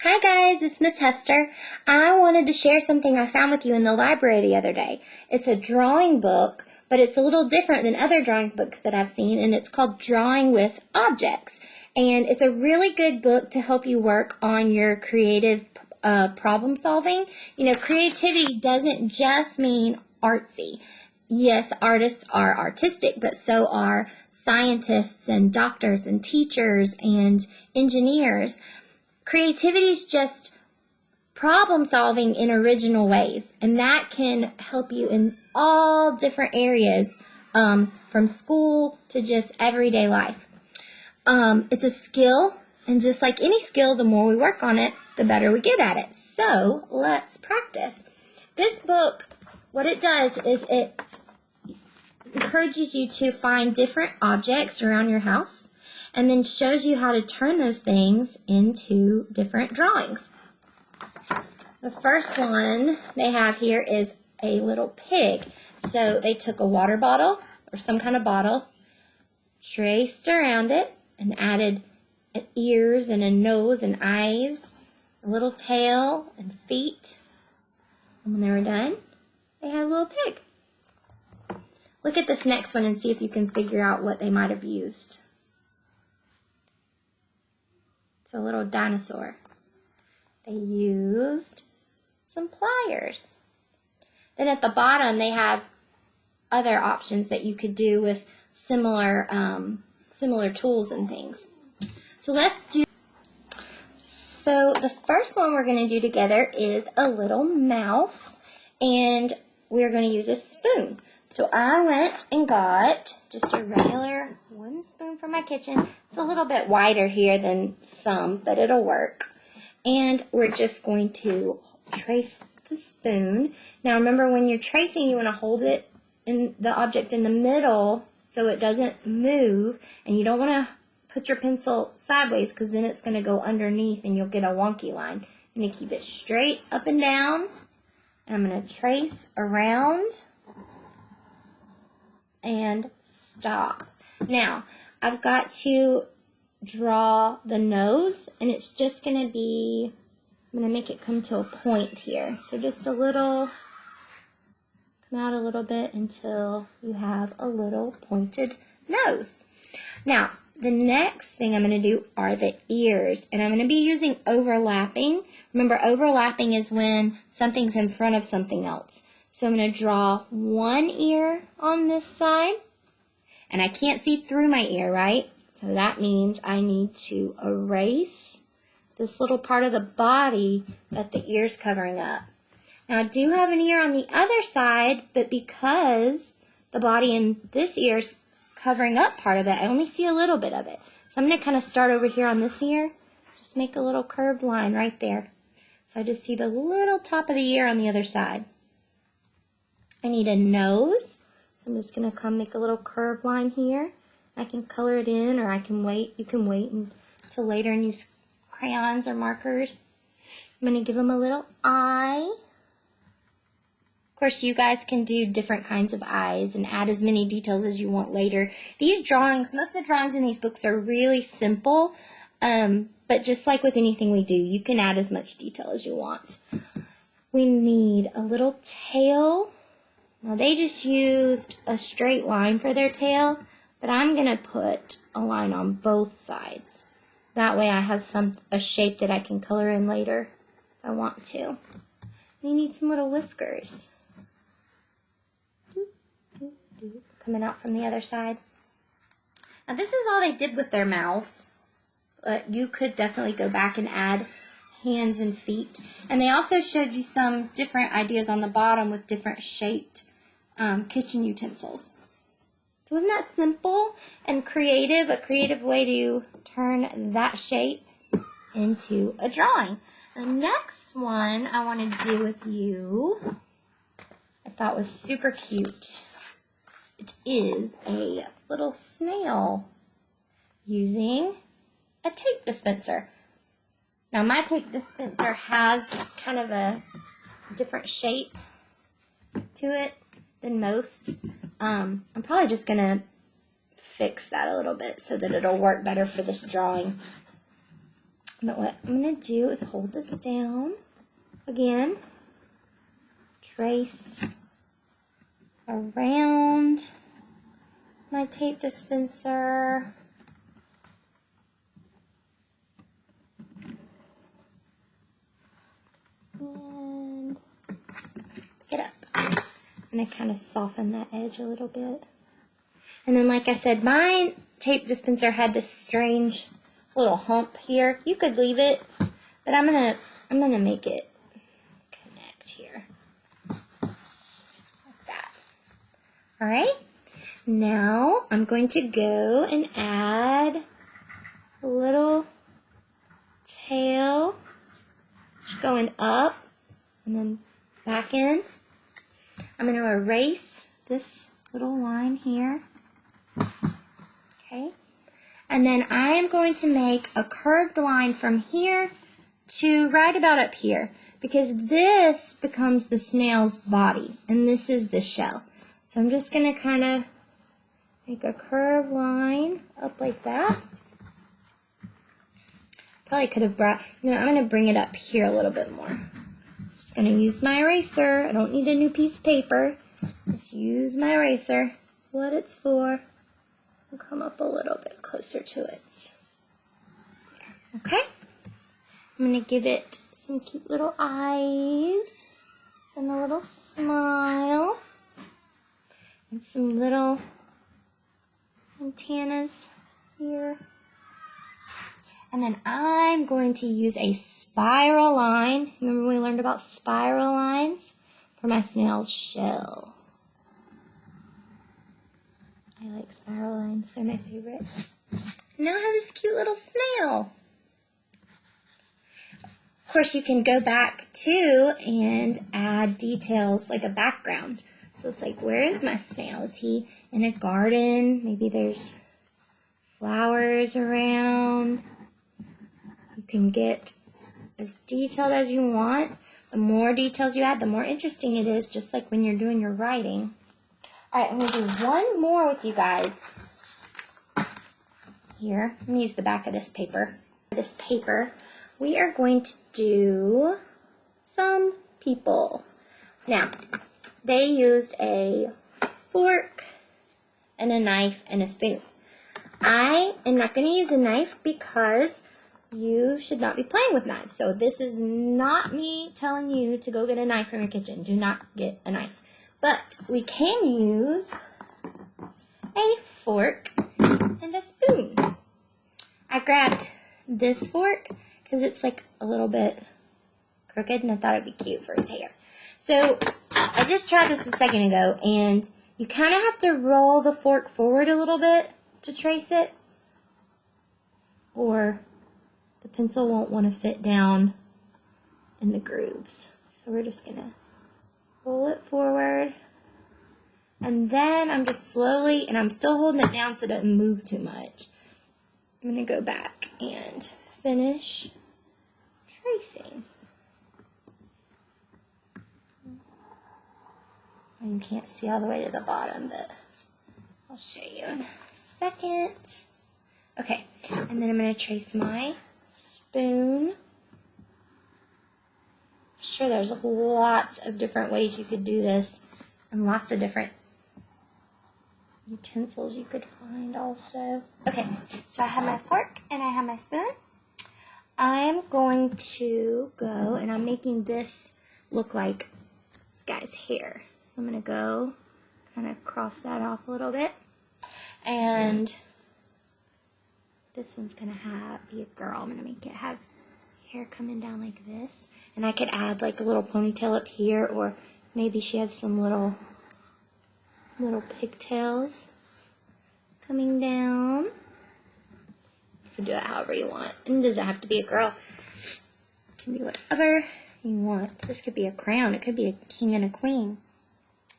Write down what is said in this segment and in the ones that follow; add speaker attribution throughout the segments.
Speaker 1: Hi guys, it's Miss Hester. I wanted to share something I found with you in the library the other day. It's a drawing book, but it's a little different than other drawing books that I've seen, and it's called Drawing with Objects. And it's a really good book to help you work on your creative problem solving. You know, creativity doesn't just mean artsy. Yes, artists are artistic, but so are scientists and doctors and teachers and engineers. Creativity is just problem solving in original ways, and that can help you in all different areas, from school to just everyday life. It's a skill, and just like any skill, the more we work on it, the better we get at it. So let's practice. This book, what it does is it encourages you to find different objects around your house, and then shows you how to turn those things into different drawings. The first one they have here is a little pig. So they took a water bottle or some kind of bottle, traced around it, and added ears and a nose and eyes, a little tail and feet. And when they were done, they had a little pig. Look at this next one and see if you can figure out what they might have used. It's a little dinosaur. They used some pliers. Then at the bottom, they have other options that you could do with similar tools and things. So let's do. So the first one we're going to do together is a little mouse, and we're going to use a spoon. So I went and got just a regular wooden spoon from my kitchen. It's a little bit wider here than some, but it'll work. And we're just going to trace the spoon. Now remember, when you're tracing, you want to hold it in the object in the middle so it doesn't move, and you don't want to put your pencil sideways because then it's going to go underneath and you'll get a wonky line. I'm going to keep it straight up and down, and I'm going to trace around and stop. Now, I've got to draw the nose, and it's just going to be, I'm going to make it come to a point here. So just a little, come out a little bit until you have a little pointed nose. Now, the next thing I'm going to do are the ears, and I'm going to be using overlapping. Remember, overlapping is when something's in front of something else. So I'm going to draw one ear on this side, and I can't see through my ear, right? So that means I need to erase this little part of the body that the ear's covering up. Now I do have an ear on the other side, but because the body in this ear is covering up part of it, I only see a little bit of it. So I'm going to kind of start over here on this ear, just make a little curved line right there. So I just see the little top of the ear on the other side. I need a nose. I'm just going to come make a little curved line here. I can color it in, or I can wait. You can wait until later and use crayons or markers. I'm going to give them a little eye. Of course, you guys can do different kinds of eyes and add as many details as you want later. These drawings, most of the drawings in these books are really simple, but just like with anything we do, you can add as much detail as you want. We need a little tail. Now, they just used a straight line for their tail, but I'm going to put a line on both sides. That way I have a shape that I can color in later if I want to. You need some little whiskers. Coming out from the other side. Now, this is all they did with their mouth, but you could definitely go back and add hands and feet. And they also showed you some different ideas on the bottom with different shaped kitchen utensils. So isn't that simple and creative? A creative way to turn that shape into a drawing. The next one I want to do with you, I thought was super cute. It is a little snail using a tape dispenser. Now, my tape dispenser has kind of a different shape to it than most. I'm probably just going to fix that a little bit so that it'll work better for this drawing. But what I'm going to do is hold this down again, trace around my tape dispenser. And pick it up. I'm going to kind of soften that edge a little bit. And then, like I said, my tape dispenser had this strange little hump here. You could leave it, but I'm gonna make it connect here. Like that. Alright. Now I'm going to go and add a little tail going up and then back in. I'm going to erase this little line here. Okay. And then I am going to make a curved line from here to right about up here, because this becomes the snail's body and this is the shell. So I'm just going to kind of make a curved line up like that. Probably could have brought, I'm going to bring it up here a little bit more. Just going to use my eraser. I don't need a new piece of paper. Just use my eraser. That's what it's for. I'll come up a little bit closer to it. There. Okay. I'm going to give it some cute little eyes and a little smile and some little antennas here. And then I'm going to use a spiral line. Remember we learned about spiral lines? For my snail's shell. I like spiral lines. They're my favorite. And now I have this cute little snail. Of course, you can go back too and add details like a background. So it's like, where is my snail? Is he in a garden? Maybe there's flowers around. You can get as detailed as you want. The more details you add, the more interesting it is, just like when you're doing your writing. All right, I'm going to do one more with you guys. Here, I'm going to use the back of this paper. We are going to do some people. Now, they used a fork and a knife and a spoon. I am not going to use a knife because you should not be playing with knives. So this is not me telling you to go get a knife from your kitchen. Do not get a knife. But we can use a fork and a spoon. I grabbed this fork because it's like a little bit crooked and I thought it'd be cute for his hair. So I just tried this a second ago, and you kind of have to roll the fork forward a little bit to trace it, or the pencil won't want to fit down in the grooves. So we're just going to roll it forward. And then I'm just slowly, and I'm still holding it down so it doesn't move too much. I'm going to go back and finish tracing. You can't see all the way to the bottom, but I'll show you in a second. Okay, and then I'm going to trace my spoon. I'm sure there's lots of different ways you could do this, and lots of different utensils you could find also. Okay, so I have my fork and I have my spoon. I'm going to go, and I'm making this look like this guy's hair. So I'm going to go kind of cross that off a little bit. And this one's going to be a girl. I'm going to make it have hair coming down like this. And I could add like a little ponytail up here, or maybe she has some little pigtails coming down. You can do it however you want. And it doesn't have to be a girl. It can be whatever you want. This could be a crown. It could be a king and a queen.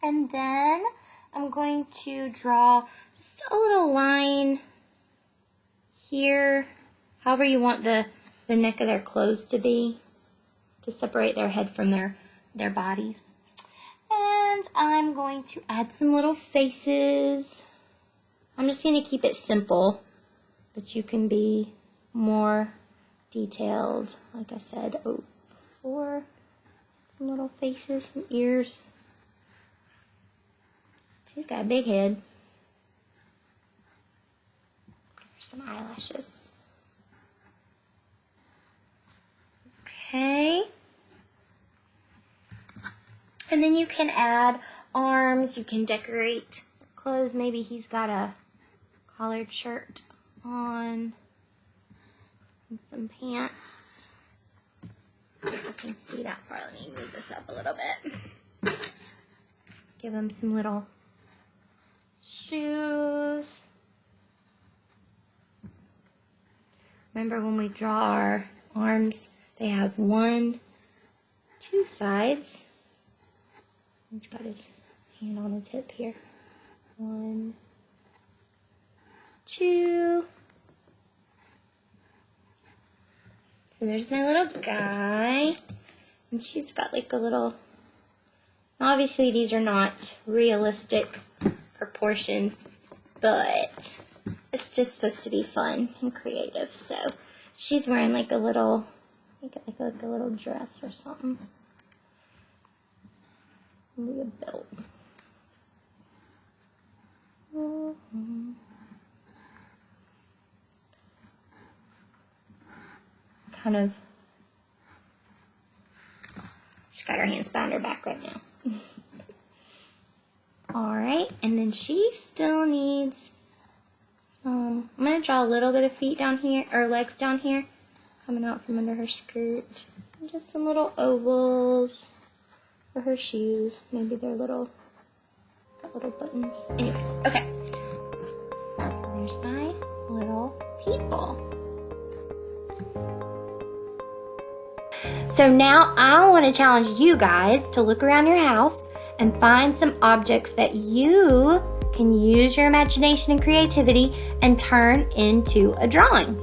Speaker 1: And then I'm going to draw just a little line here, however you want the neck of their clothes to be, to separate their head from their bodies. And I'm going to add some little faces. I'm just going to keep it simple, but you can be more detailed, like I said, before. Some little faces, some ears. She's got a big head. There's some eyelashes. Okay. And then you can add arms. You can decorate clothes. Maybe he's got a collared shirt on and some pants. If I can see that far. Let me move this up a little bit. Give him some little shoes. Remember when we draw our arms, they have 1, 2 sides. He's got his hand on his hip here. 1, 2. So there's my little guy. And she's got like a little, obviously these are not realistic proportions, but it's just supposed to be fun and creative. So she's wearing like a little, make it like a little dress or something. Maybe a belt. Kind of, she's got her hands behind her back right now. Alright, and then she still needs some, I'm going to draw a little bit of feet down here, or legs down here, coming out from under her skirt. And just some little ovals for her shoes. Maybe they're got little buttons. Anyway, okay. So there's my little people. So now I want to challenge you guys to look around your house and find some objects that you can use your imagination and creativity and turn into a drawing.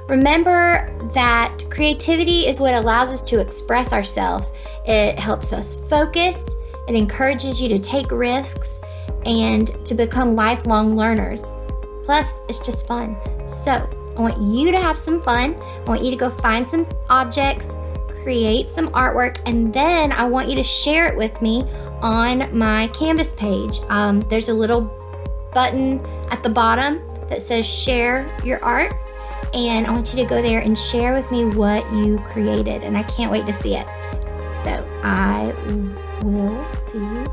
Speaker 1: Remember that creativity is what allows us to express ourselves. It helps us focus, it encourages you to take risks, and to become lifelong learners. Plus, it's just fun. So, I want you to have some fun. I want you to go find some objects, create some artwork, and then I want you to share it with me on my Canvas page. There's a little button at the bottom that says share your art, and I want you to go there and share with me what you created, and I can't wait to see it. So I will see you